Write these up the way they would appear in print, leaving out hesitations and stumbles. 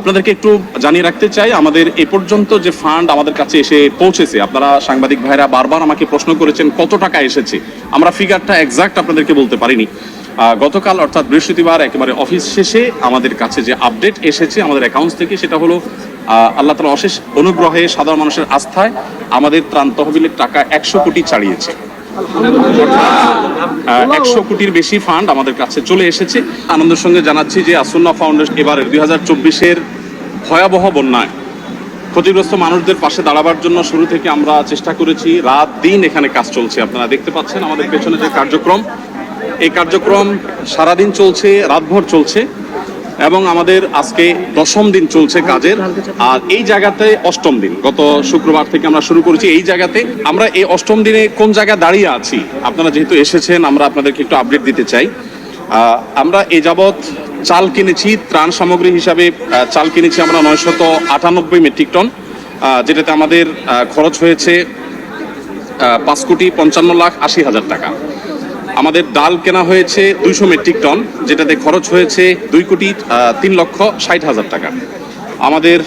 আপনাদেরকে একটু জানিয়ে রাখতে চাই, আমাদের এ পর্যন্ত যে ফান্ড আমাদের কাছে এসে পৌঁছেছে, আপনারা সাংবাদিক ভাইরা বারবার আমাকে প্রশ্ন করেছেন কত টাকা এসেছে। আমরা ফিগারটা এক্সাক্ট আপনাদেরকে বলতে পারিনি। গতকাল অর্থাৎ বৃহস্পতিবার একেবারে অফিস শেষে আমাদের কাছে যে আপডেট এসেছে আমাদের অ্যাকাউন্টস থেকে, সেটা হলো আল্লাহ তাআলার অশেষ অনুগ্রহে, সাধারণ মানুষের আস্থায় আমাদের ত্রাণ তহবিলের টাকা 100 কোটি ছাড়িয়েছে। 100 কোটির বেশি ফান্ড আমাদের কাছে চলে এসেছে। আনন্দের সঙ্গে জানাচ্ছি যে আসুন্নাহ ফাউন্ডেশন এবারে 2024-এর ভয়াবহ বন্যায় ক্ষতিগ্রস্ত মানুষদের পাশে দাঁড়াবার জন্য শুরু থেকে আমরা চেষ্টা করেছি। রাত দিন এখানে কাজ চলছে। আপনারা দেখতে পাচ্ছেন আমাদের পেছনে যে কার্যক্রম, এই কার্যক্রম সারাদিন চলছে, রাতভর চলছে এবং আমাদের আজকে 10ম দিন চলছে কাজের। আর এই জায়গাতে 8ম দিন, গত শুক্রবার থেকে আমরা শুরু করেছি। এই জায়গাতে আমরা এই 8ম দিনে কোন জায়গায় দাঁড়িয়ে আছি, আপনারা যেহেতু এসেছেন আমরা আপনাদেরকে একটু আপডেট দিতে চাই। আমরা এ যাবৎ চাল কিনেছি, ত্রাণ সামগ্রী হিসাবে চাল কিনেছি আমরা 998 মেট্রিক টন, যেটাতে আমাদের খরচ হয়েছে 5,55,80,000 টাকা। আমাদের ডাল কেনা হয়েছে 200 মেট্রিক টন, যেটাতে খরচ হয়েছে 2,03,60,000 টাকা। আমাদের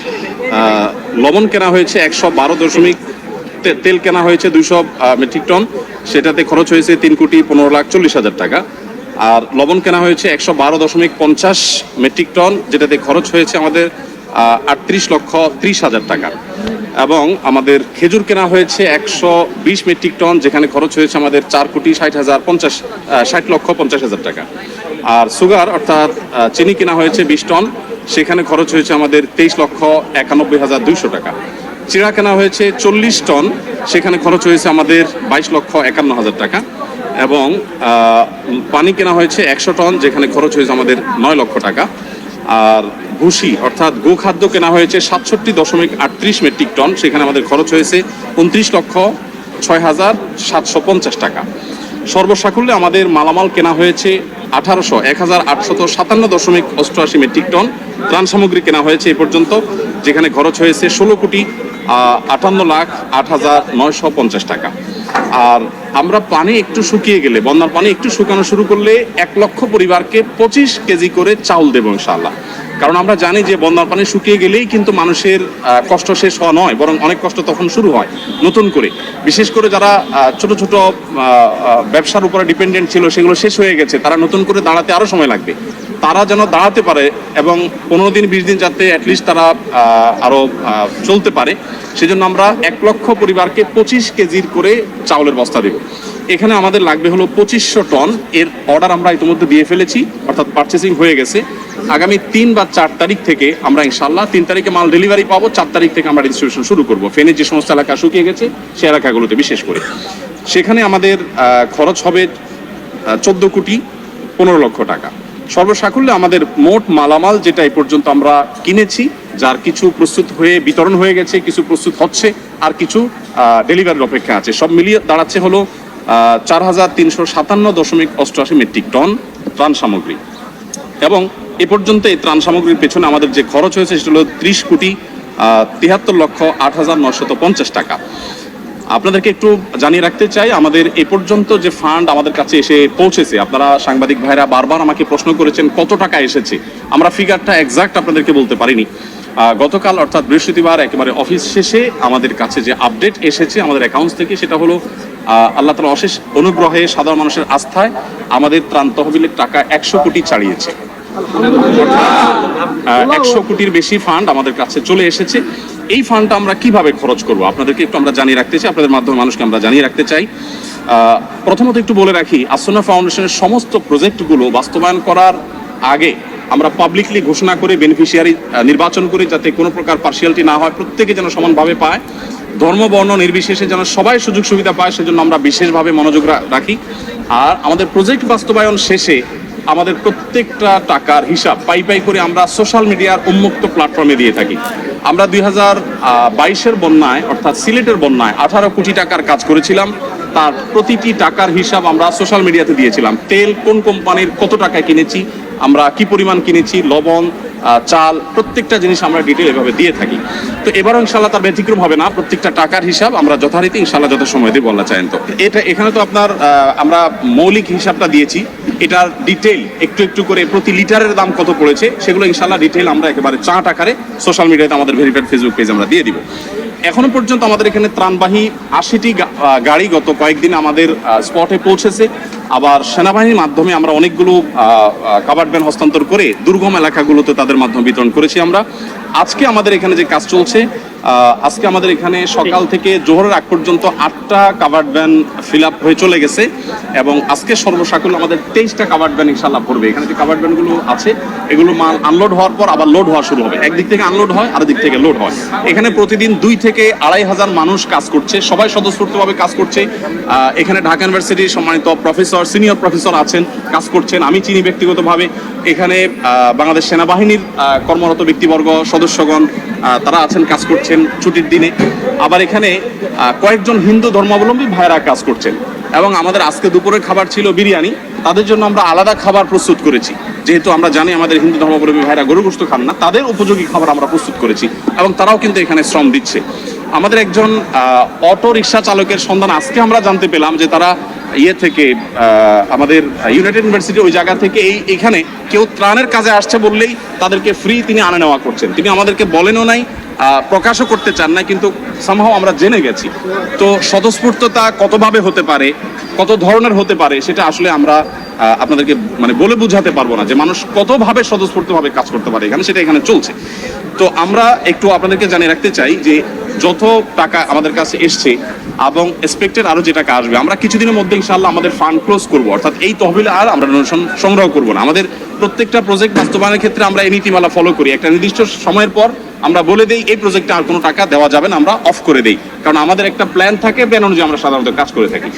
লবণ কেনা হয়েছে 112 তেল কেনা হয়েছে 200 মেট্রিক টন, সেটাতে খরচ হয়েছে 3,15,40,000 টাকা। আর লবণ কেনা হয়েছে 112.50 মেট্রিক টন, যেটাতে খরচ হয়েছে আমাদের 38,30,000 টাকা। এবং আমাদের খেজুর কেনা হয়েছে 120 মেট্রিক টন, যেখানে খরচ হয়েছে আমাদের 4,60,50,000 টাকা। আর সুগার অর্থাৎ চিনি কেনা হয়েছে 20 টন, সেখানে খরচ হয়েছে আমাদের 23,91,200 টাকা। চিড়া কেনা হয়েছে 40 টন, সেখানে খরচ হয়েছে আমাদের 22,51,000 টাকা। এবং পানি কেনা হয়েছে 100 টন, যেখানে খরচ হয়েছে আমাদের 9 লক্ষ টাকা। আর ভুসি অর্থাৎ গোখাদ্য কেনা হয়েছে 67.38 মেট্রিক টন, সেখানে আমাদের খরচ হয়েছে 29,06,750 টাকা। সর্বসাকুল্যে আমাদের মালামাল কেনা হয়েছে 1,857.88 মেট্রিক টন। ত্রাণ সামগ্রী কেনা হয়েছে এ পর্যন্ত, যেখানে খরচ হয়েছে 16,58,08,950 টাকা। আর আমরা পানি একটু শুকিয়ে গেলে, বন্যার পানি একটু শুকানো শুরু করলে 1 লক্ষ পরিবারকে 25 কেজি করে চাউল দেবো ইনশাআল্লাহ। কারণ আমরা জানি যে বন্যার পানি শুকিয়ে গেলেই কিন্তু মানুষের কষ্ট শেষ হওয়া নয়, বরং অনেক কষ্ট তখন শুরু হয় নতুন করে। বিশেষ করে যারা ছোট ছোট ব্যবসার উপরে ডিপেন্ডেন্ট ছিল, সেগুলো শেষ হয়ে গেছে, তারা নতুন করে দাঁড়াতে আরও সময় লাগবে। তারা যেন দাঁড়াতে পারে এবং 15 দিন 20 দিন যাতে অ্যাটলিস্ট তারা আরও চলতে পারে, সেজন্য আমরা 1 লক্ষ পরিবারকে 25 কেজির করে চাউলের বস্তা দেব। এখানে আমাদের লাগবে হলো 2500 টন। এর অর্ডার আমরা ইতিমধ্যে দিয়ে ফেলেছি, অর্থাৎ পারচেসিং হয়ে গেছে। আগামী 3 বা 4 তারিখ থেকে আমরা ইনশাআল্লাহ 3 তারিখে মাল ডেলিভারি পাবো, 4 তারিখ থেকে আমরা ডিস্ট্রিবিউশন শুরু করব। ফেনীর যে সমস্ত এলাকা শুকিয়ে গেছে সে এলাকাগুলোতে বিশেষ করে, সেখানে আমাদের খরচ হবে 14,15,00,000 টাকা। সর্বসাকুল্যে আমাদের মোট মালামাল যেটা এই পর্যন্ত আমরা কিনেছি, যার কিছু প্রস্তুত হয়ে বিতরণ হয়ে গেছে, কিছু প্রস্তুত হচ্ছে, আর কিছু ডেলিভারির অপেক্ষা আছে, সব মিলিয়ে দাঁড়াচ্ছে হলো 4,357.88 মেট্রিক টন ত্রাণ সামগ্রী। এবং এ পর্যন্ত এই ত্রাণ সামগ্রীর পেছনে আমাদের যে খরচ হয়েছে সেটা হলো 30,73,08,950 টাকা। আপনাদেরকে একটু জানিয়ে রাখতে চাই, আমাদের এ পর্যন্ত যে ফান্ড আমাদের কাছে এসে পৌঁছেছে, আপনারা সাংবাদিক ভাইরা বারবার আমাকে প্রশ্ন করেছেন কত টাকা এসেছে। আমরা ফিগারটা এক্সাক্ট আপনাদেরকে বলতে পারিনি। গতকাল অর্থাৎ বৃহস্পতিবার একেবারে অফিস শেষে আমাদের কাছে যে আপডেট এসেছে আমাদের অ্যাকাউন্টস থেকে, সেটা হলো আল্লাহ তাআলার অশেষ অনুগ্রহে, সাধারণ মানুষের আস্থায় আমাদের ত্রাণ তহবিলের টাকা 100 কোটি ছাড়িয়েছে। 100 কোটির বেশি ফান্ড আমাদের কাছে চলে এসেছে। এই ফান্ডটা আমরা কিভাবে খরচ করব আপনাদেরকে একটু আমরা জানিয়ে রাখতে চাই, আপনাদের মাধ্যমে মানুষকে আমরা জানিয়ে রাখতে চাই। প্রথমত একটু বলে রাখি, আসুন্নাহ ফাউন্ডেশনের সমস্ত প্রজেক্টগুলো বাস্তবায়ন করার আগে আমরা পাবলিকলি ঘোষণা করে বেনিফিশিয়ারি নির্বাচন করি, যাতে কোনো প্রকার পার্সিয়ালিটি না হয়, প্রত্যেকে যেন সমানভাবে পায়, ধর্ম বর্ণ নির্বিশেষে যেন সবাই সুযোগ সুবিধা পায়, সেজন্য আমরা বিশেষভাবে মনোযোগ রাখি। আর আমাদের প্রজেক্ট বাস্তবায়ন শেষে আমাদের প্রত্যেকটা টাকার হিসাব পাই পাই করে আমরা সোশ্যাল মিডিয়ার উন্মুক্ত প্ল্যাটফর্মে দিয়ে থাকি। আমরা 2022-এর বন্যায় অর্থাৎ সিলেটের বন্যায় 18 কোটি টাকার কাজ করেছিলাম, তার প্রতিটি টাকার হিসাব আমরা সোশ্যাল মিডিয়াতে দিয়েছিলাম। তেল কোন কোম্পানির কত টাকায় কিনেছি, আমরা কি পরিমাণ কিনেছি, লবণ চাল, প্রত্যেকটা জিনিস আমরা ডিটেল এভাবে দিয়ে থাকি। তো এবারও ইনশাল্লাহ তার ব্যতিক্রম হবে না, প্রত্যেকটা টাকার হিসাব আমরা যথারীতি ইনশাল্লাহ যত সময় দিয়ে বলা চাইন। তো এটা এখানে তো আপনার আমরা মৌলিক হিসাবটা দিয়েছি, এটার ডিটেল একটু একটু করে প্রতি লিটারের দাম কত পড়েছে সেগুলো ইনশাল্লাহ ডিটেল আমরা একেবারে চার্ট আকারে সোশ্যাল মিডিয়াতে আমাদের ভেরিফাইড ফেসবুক পেজ আমরা দিয়ে দিব। এখনো পর্যন্ত আমাদের এখানে ত্রাণবাহী 80টি গাড়ি গত কয়েকদিন আমাদের স্পটে পৌঁছেছে। আবার সেনাবাহিনীর মাধ্যমে আমরা অনেকগুলো কাভার্ড ভ্যান হস্তান্তর করে দুর্গম এলাকাগুলোতে তাদের মাধ্যমে বিতরণ করেছি আমরা। আজকে আমাদের এখানে যে কাজ চলছে, আজকে আমাদের এখানে সকাল থেকে জোহরের আগ পর্যন্ত 8টা কাভার্ড ভ্যান ফিল আপ হয়ে চলে গেছে এবং আজকে সর্বসাকুল্য আমাদের 23টা কাভার্ড ভ্যান ইনশাল্লাহ পড়বে। এখানে যে কাভার্ড ভ্যানগুলো আছে এগুলো মাল আনলোড হওয়ার পর আবার লোড হওয়া শুরু হবে, একদিক থেকে আনলোড হয় আর দিক থেকে লোড হয়। এখানে প্রতিদিন 2 থেকে 2,500 মানুষ কাজ করছে, সবাই স্বতঃস্ফূর্তভাবে কাজ করছে। এখানে ঢাকা ইউনিভার্সিটির সম্মানিত প্রফেসর, সিনিয়র প্রফেসর আছেন, কাজ করছেন, আমি চিনি ব্যক্তিগতভাবে। এখানে বাংলাদেশ সেনাবাহিনীর কর্মরত ব্যক্তিবর্গ, সদস্যগণ তারা আছেন, কাজ করছেন ছুটির দিনে। আবার এখানে কয়েকজন হিন্দু ধর্মাবলম্বী ভাইরা কাজ করছেন এবং আমাদের আজকে দুপুরের খাবার ছিল বিরিয়ানি, তাদের জন্য আমরা আলাদা খাবার প্রস্তুত করেছি। যেহেতু আমরা জানি আমাদের হিন্দু ধর্মাবলম্বী ভাইরা গরু গোশত খান না, তাদের উপযোগী খাবার আমরা প্রস্তুত করেছি এবং তারাও কিন্তু এখানে শ্রম দিচ্ছে। আমাদের একজন অটো রিক্সা চালকের সন্ধান আজকে আমরা জানতে পেলাম যে তারা থেকে আমাদের ইউনাইটেড ইউনিভার্সিটি ওই জায়গা থেকে এখানে কেউ ত্রাণের কাজে আসছে বললেই তাদেরকে ফ্রি তিনি আনা নেওয়া করছেন। তিনি আমাদেরকে বলেনও নাই, প্রকাশও করতে চান না, কিন্তু সামহাও আমরা জেনে গেছি। তো স্বতঃস্ফূর্ততা কতভাবে হতে পারে, কত ধরনের হতে পারে, সেটা আসলে আমরা আপনাদেরকে মানে বলে বুঝাতে পারবো না যে মানুষ কতভাবে স্বতঃস্ফূর্তভাবে কাজ করতে পারে এখানে, সেটা এখানে চলছে। তো আমরা একটু আপনাদেরকে জানিয়ে রাখতে চাই যে যত টাকা আমাদের কাছে এসছে এবং এক্সপেক্টেড আরো যে টাকা আসবে, আমরা কিছুদিনের মধ্যে ইনশাআল্লাহ আমাদের ফান্ড ক্লোজ করবো, অর্থাৎ এই তহবিলে আর আমরা ডোনেশন সংগ্রহ করবো না। আমাদের প্রত্যেকটা প্রজেক্ট বাস্তবায়নের ক্ষেত্রে আমরা এই নীতিমালা ফলো করি, একটা নির্দিষ্ট সময়ের পর আমরা বলে দেই এই প্রজেক্টে আর কোনো টাকা দেওয়া যাবে না, আমরা অফ করে দেই, কারণ আমাদের একটা প্ল্যান থাকে, প্ল্যান অনুযায়ী আমরা সাধারণত কাজ করে থাকি।